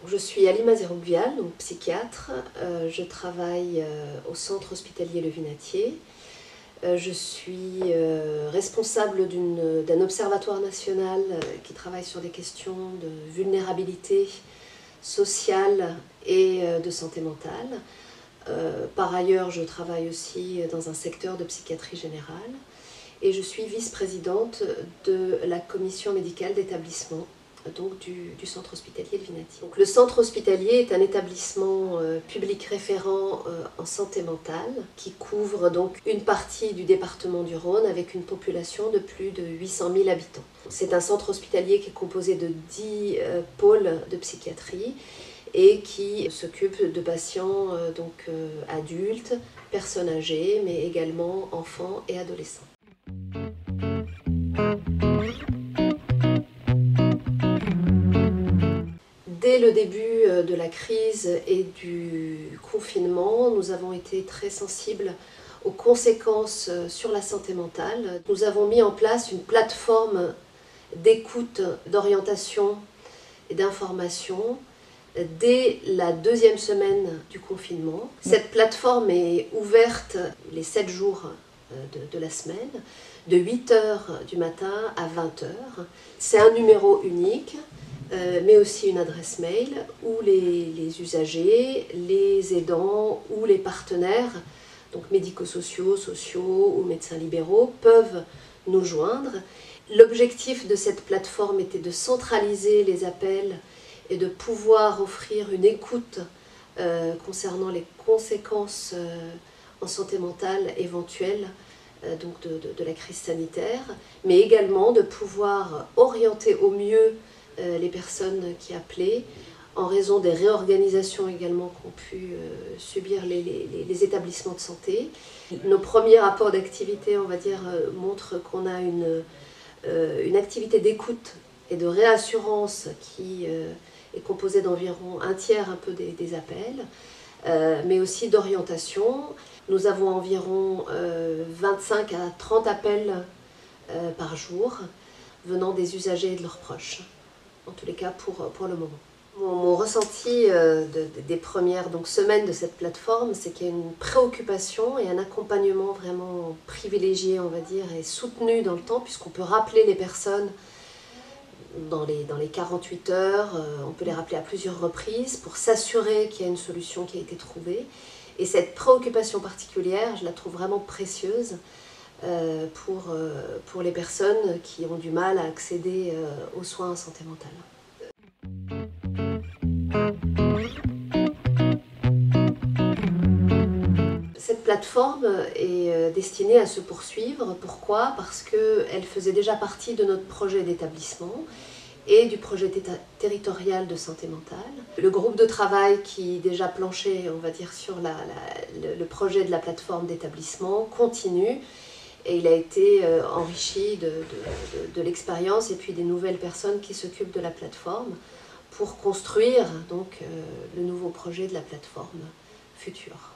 Je suis Halima Zerougvial, donc psychiatre. Je travaille au centre hospitalier Le Vinatier. Je suis responsable d'un observatoire national qui travaille sur des questions de vulnérabilité sociale et de santé mentale. Par ailleurs, je travaille aussi dans un secteur de psychiatrie générale et je suis vice-présidente de la commission médicale d'établissement donc du centre hospitalier Le Vinatier. Donc, le centre hospitalier est un établissement public référent en santé mentale qui couvre donc une partie du département du Rhône avec une population de plus de 800 000 habitants. C'est un centre hospitalier qui est composé de 10 pôles de psychiatrie et qui s'occupe de patients adultes, personnes âgées, mais également enfants et adolescents. Dès le début de la crise et du confinement, nous avons été très sensibles aux conséquences sur la santé mentale. Nous avons mis en place une plateforme d'écoute, d'orientation et d'information dès la deuxième semaine du confinement. Cette plateforme est ouverte les 7 jours de la semaine, de 8 h du matin à 20 h. C'est un numéro unique, mais aussi une adresse mail où les usagers, les aidants ou les partenaires, donc médico-sociaux, sociaux ou médecins libéraux, peuvent nous joindre. L'objectif de cette plateforme était de centraliser les appels et de pouvoir offrir une écoute concernant les conséquences en santé mentale éventuelles de la crise sanitaire, mais également de pouvoir orienter au mieux les personnes qui appelaient en raison des réorganisations également qu'ont pu subir les établissements de santé. Nos premiers rapports d'activité, on va dire, montrent qu'on a une activité d'écoute et de réassurance qui est composée d'environ un tiers un peu des appels, mais aussi d'orientation. Nous avons environ 25 à 30 appels par jour venant des usagers et de leurs proches, en tous les cas pour le moment. Mon ressenti des premières semaines de cette plateforme, c'est qu'il y a une préoccupation et un accompagnement vraiment privilégié, on va dire, et soutenu dans le temps, puisqu'on peut rappeler les personnes dans les 48 heures, on peut les rappeler à plusieurs reprises pour s'assurer qu'il y a une solution qui a été trouvée. Et cette préoccupation particulière, je la trouve vraiment précieuse pour les personnes qui ont du mal à accéder aux soins en santé mentale. Cette plateforme est destinée à se poursuivre. Pourquoi? Parce qu'elle faisait déjà partie de notre projet d'établissement et du projet territorial de santé mentale. Le groupe de travail qui déjà planchait, on va dire, sur le projet de la plateforme d'établissement continue et il a été enrichi de l'expérience et puis des nouvelles personnes qui s'occupent de la plateforme pour construire donc le nouveau projet de la plateforme future.